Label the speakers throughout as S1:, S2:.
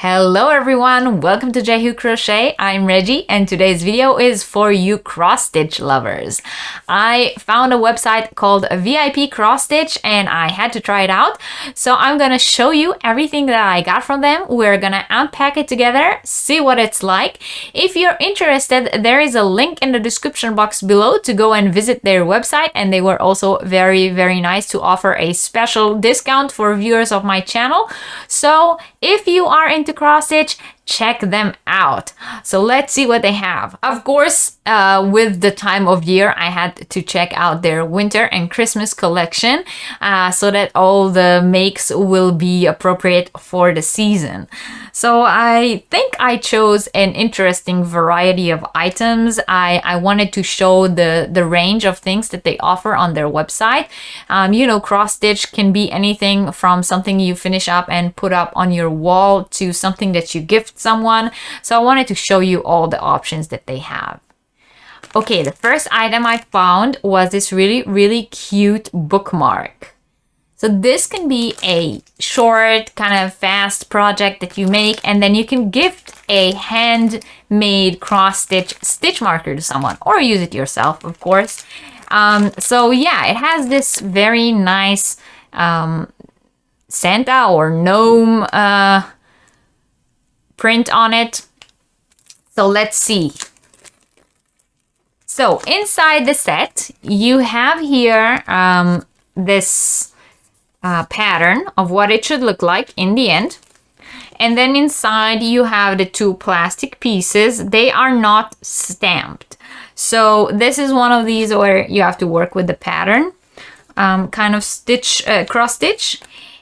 S1: Hello everyone, welcome to Crochet Crochet. I'm Reggie and today's video is for you cross stitch lovers. I found a website called VIP Cross Stitch and I had to try it out. So I'm gonna show you everything that I got from them. We're gonna unpack it together, see what it's like. If you're interested, there is a link in the description box below to go and visit their website, and they were also very nice to offer a special discount for viewers of my channel. So if you are into cross stitch, check them out. So let's see what they have. Of course, with the time of year, I had to check out their winter and Christmas collection so that all the makes will be appropriate for the season. So I think I chose an interesting variety of items. I wanted to show the range of things that they offer on their website. You know, cross stitch can be anything from something you finish up and put up on your wall to something that you gift someone. So I wanted to show you all the options that they have. Okay, the first item I found was this really cute bookmark. So this can be a short, kind of fast project that you make, and then you can gift a handmade cross-stitch stitch marker to someone, or use it yourself, of course. So yeah, it has this very nice Santa or gnome print on it. So let's see. So inside the set, you have here this pattern of what it should look like in the end. And then inside you have the two plastic pieces. They are not stamped. So this is one of these where you have to work with the pattern, kind of stitch, cross stitch.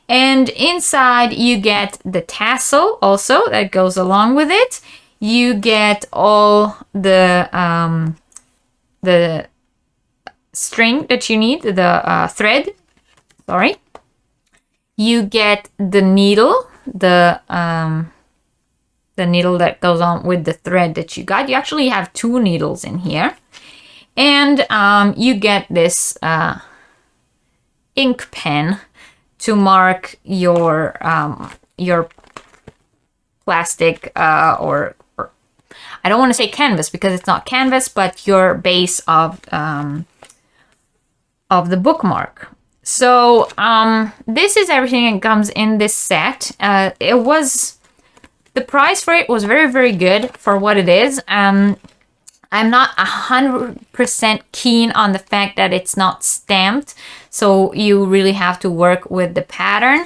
S1: And inside you get the tassel also that goes along with it. You get all the string that you need, the thread, sorry. You get the needle, the needle that goes on with the thread that you got. You actually have two needles in here. And you get this ink pen to mark your plastic or I don't want to say canvas because it's not canvas, but your base of the bookmark. So this is everything that comes in this set. The price for it was very good for what it is. I'm not 100% keen on the fact that it's not stamped, so you really have to work with the pattern.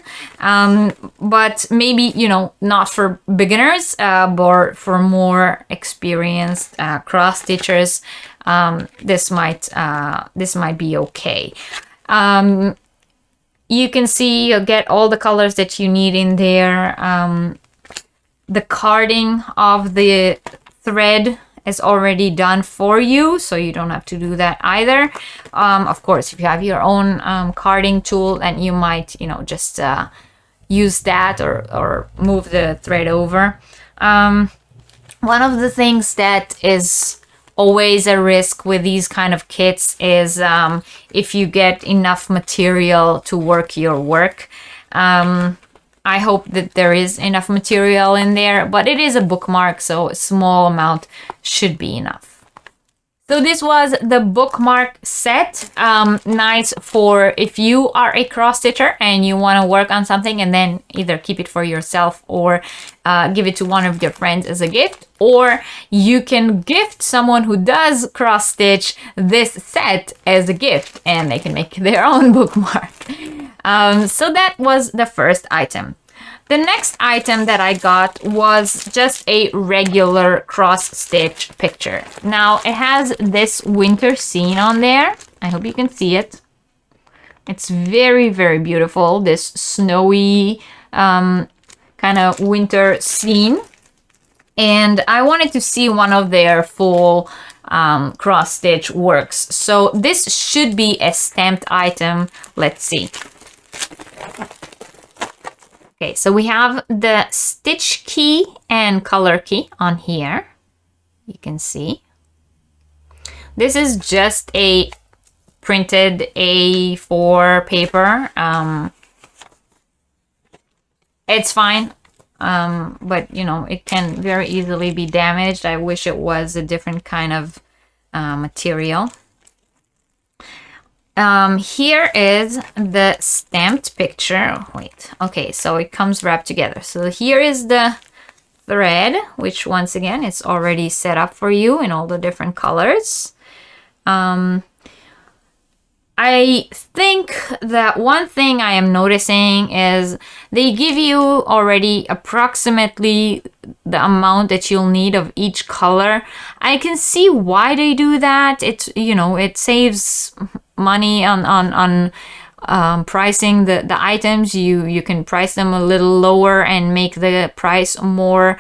S1: But maybe, you know, not for beginners, but for more experienced cross stitchers, this might be okay. You can see you'll get all the colors that you need in there. The carding of the thread is already done for you, so you don't have to do that either. Of course, if you have your own carding tool, then you might, you know, just use that or move the thread over. One of the things that is always a risk with these kind of kits is if you get enough material to work your work. I hope that there is enough material in there, but it is a bookmark, so a small amount should be enough. So this was the bookmark set. Nice for if you are a cross stitcher and you want to work on something and then either keep it for yourself or give it to one of your friends as a gift, or you can gift someone who does cross stitch this set as a gift and they can make their own bookmark. So that was the first item. The next item that I got was just a regular cross stitch picture. Now it has this winter scene on there. I hope you can see it. It's very beautiful, this snowy kind of winter scene. And I wanted to see one of their full cross stitch works. So this should be a stamped item. Let's see. Okay, so we have the stitch key and color key on here. You can see. This is just a printed A4 paper. It's fine. but you know, it can very easily be damaged. I wish it was a different kind of material. Here is the stamped picture. Wait, okay, so it comes wrapped together. So here is the thread, which once again, it's already set up for you in all the different colors. I think that one thing I am noticing is they give you already approximately the amount that you'll need of each color. I can see why they do that. It's, you know, it saves money on pricing the items. You can price them a little lower and make the price more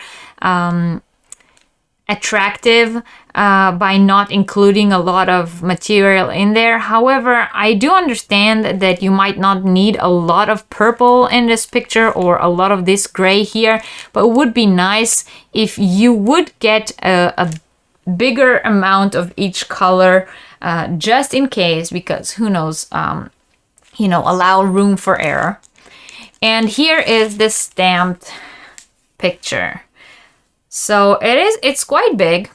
S1: attractive by not including a lot of material in there. However, I do understand that you might not need a lot of purple in this picture or a lot of this gray here, but it would be nice if you would get a bigger amount of each color just in case, because who knows, you know, allow room for error. And here is the stamped picture. So it's quite big.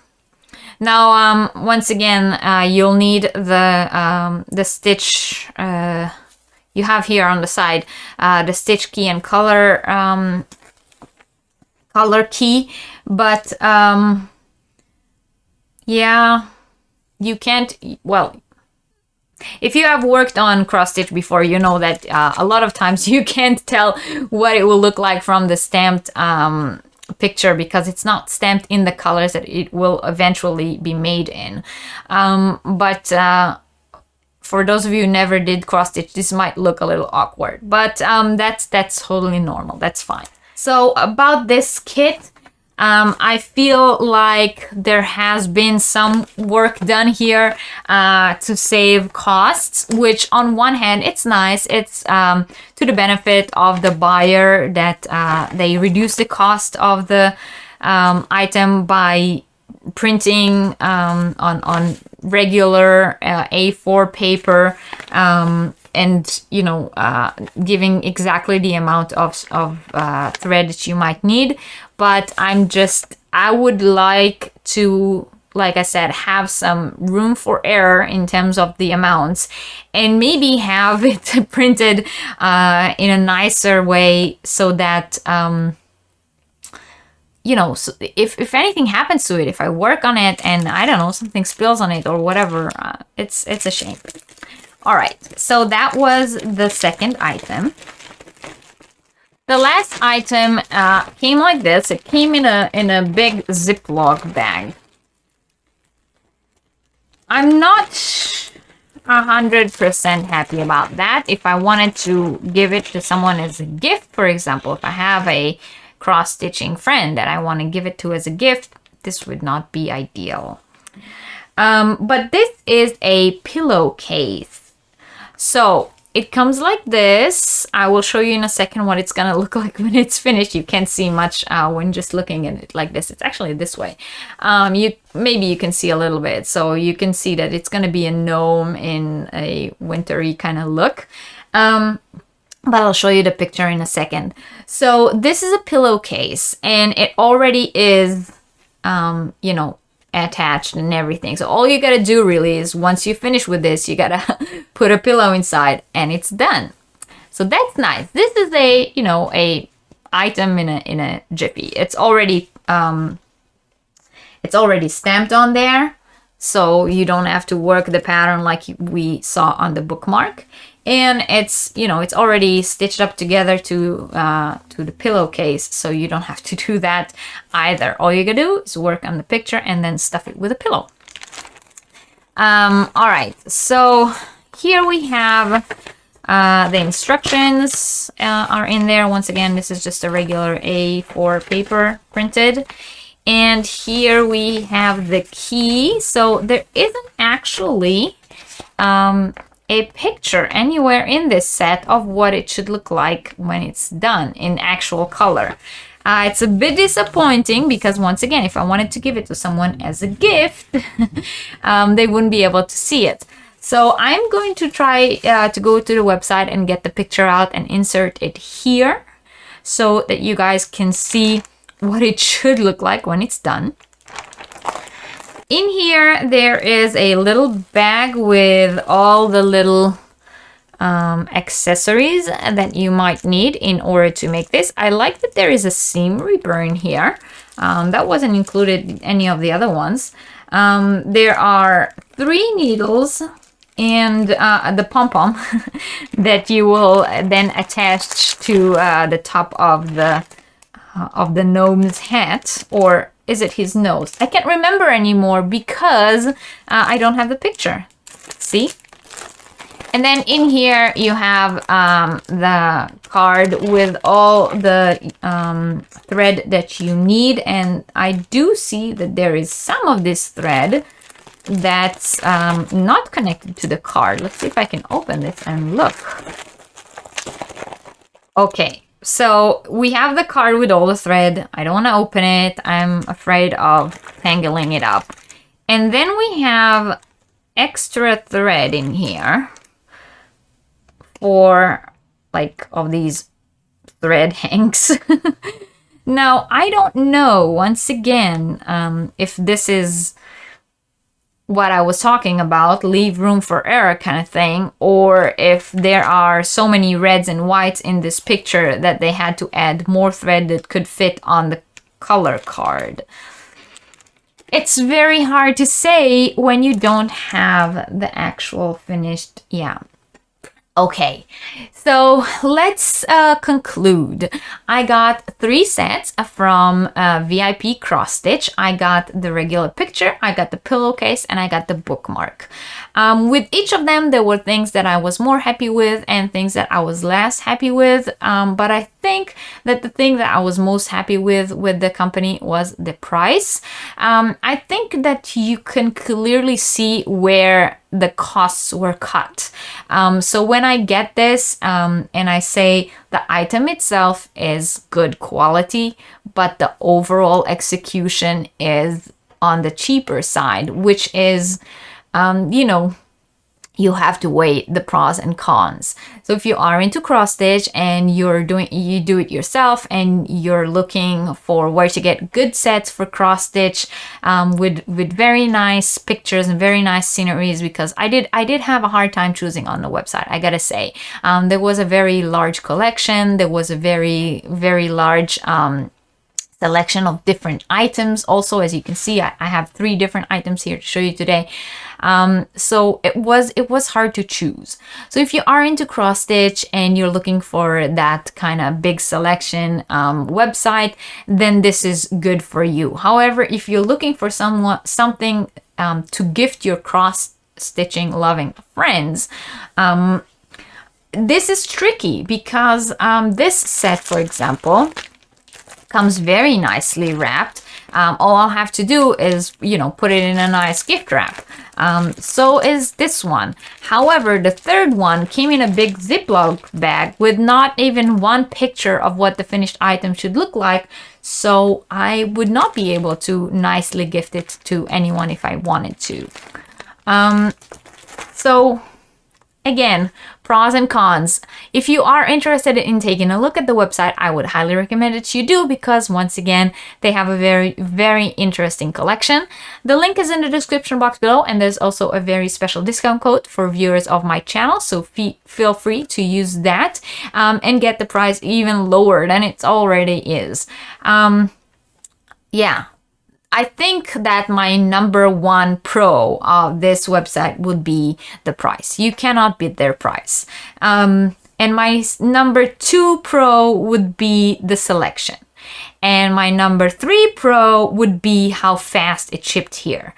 S1: Now, once again, you'll need the stitch you have here on the side, the stitch key and color key. But yeah, you can't, well, if you have worked on cross stitch before, you know that a lot of times you can't tell what it will look like from the stamped picture, because it's not stamped in the colors that it will eventually be made in. But for those of you who never did cross stitch, this might look a little awkward, but that's totally normal. That's fine. So about this kit, I feel like there has been some work done here to save costs, which on one hand, it's nice. It's to the benefit of the buyer that they reduce the cost of the item by printing on regular A4 paper, and you know, giving exactly the amount of thread that you might need. But I would like to, like I said, have some room for error in terms of the amounts, and maybe have it printed in a nicer way so that you know, so if anything happens to it, if I work on it and I don't know, something spills on it or whatever, it's a shame. All right, so that was the second item. The last item came like this. It came in a big Ziploc bag. I'm not 100% happy about that. If I wanted to give it to someone as a gift, for example, if I have a cross-stitching friend that I want to give it to as a gift, this would not be ideal. But this is a pillowcase. So it comes like this. I will show you in a second what it's gonna look like when it's finished. You can't see much when just looking at it like this. It's actually this way. Maybe you can see a little bit. So you can see that it's gonna be a gnome in a wintry kind of look. But I'll show you the picture in a second. So this is a pillowcase, and it already is, you know, attached and everything. So all you gotta do really is, once you finish with this, you gotta put a pillow inside and it's done. So that's nice. This is a, you know, a item in a jiffy. It's already stamped on there, so you don't have to work the pattern like we saw on the bookmark. And it's, you know, it's already stitched up together to the pillowcase, so you don't have to do that either. All you gotta do is work on the picture and then stuff it with a pillow. All right, so here we have the instructions are in there. Once again, this is just a regular A4 paper printed. And here we have the key. So there isn't actually a picture anywhere in this set of what it should look like when it's done in actual color. It's a bit disappointing because, once again, if I wanted to give it to someone as a gift, they wouldn't be able to see it. So I'm going to try to go to the website and get the picture out and insert it here. so that you guys can see what it should look like when it's done. In here, there is a little bag with all the little accessories that you might need in order to make this. I like that there is a seam ripper in here. That wasn't included in any of the other ones. There are 3 needles and the pom-pom that you will then attach to the top of the gnome's hat, or is it his nose? I can't remember anymore because I don't have the picture. See? And then in here you have the card with all the thread that you need. And I do see that there is some of this thread that's not connected to the card. Let's see if I can open this and look. Okay, so we have the card with all the thread. I don't want to open it. I'm afraid of tangling it up. And then we have extra thread in here for like of these thread hanks. Now, I don't know, once again, if this is what I was talking about, leave room for error kind of thing, or if there are so many reds and whites in this picture that they had to add more thread that could fit on the color card. It's very hard to say when you don't have the actual finished, yeah. Okay, so let's conclude. I got 3 sets from VIP Cross Stitch. I got the regular picture, I got the pillowcase, and I got the bookmark. With each of them, there were things that I was more happy with and things that I was less happy with. But I think that the thing that I was most happy with the company was the price. I think that you can clearly see where the costs were cut. So when I get this and I say the item itself is good quality, but the overall execution is on the cheaper side, which is, you know, you have to weigh the pros and cons. So if you are into cross stitch and you do it yourself and you're looking for where to get good sets for cross stitch with very nice pictures and very nice sceneries, because I did have a hard time choosing on the website, I gotta say. There was a very large collection. There was a very large selection of different items. Also, as you can see, I have 3 different items here to show you today. So it was hard to choose. So if you are into cross stitch and you're looking for that kind of big selection website, then this is good for you. However, if you're looking for something to gift your cross stitching loving friends, this is tricky because this set, for example, comes very nicely wrapped. All I'll have to do is, you know, put it in a nice gift wrap. So is this one. However, the third one came in a big Ziploc bag with not even one picture of what the finished item should look like. So I would not be able to nicely gift it to anyone if I wanted to. So again, pros and cons. If you are interested in taking a look at the website, I would highly recommend that you do, because once again, they have a very interesting collection. The link is in the description box below, and there's also a very special discount code for viewers of my channel. So feel free to use that and get the price even lower than it already is. Yeah. I think that my number 1 pro of this website would be the price. You cannot beat their price. And my number 2 pro would be the selection. And my number 3 pro would be how fast it shipped here.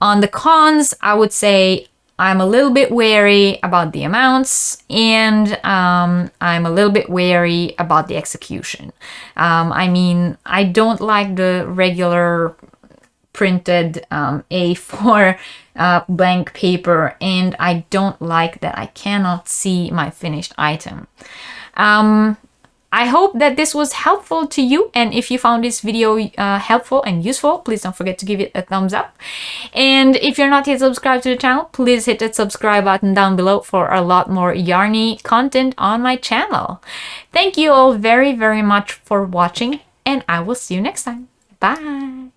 S1: On the cons, I would say I'm a little bit wary about the amounts, and I'm a little bit wary about the execution. I mean, I don't like the regular printed A4 blank paper, and I don't like that I cannot see my finished item. I hope that this was helpful to you, and if you found this video helpful and useful, please don't forget to give it a thumbs up. And if you're not yet subscribed to the channel, please hit that subscribe button down below for a lot more yarny content on my channel. Thank you all very, very much for watching, and I will see you next time. Bye!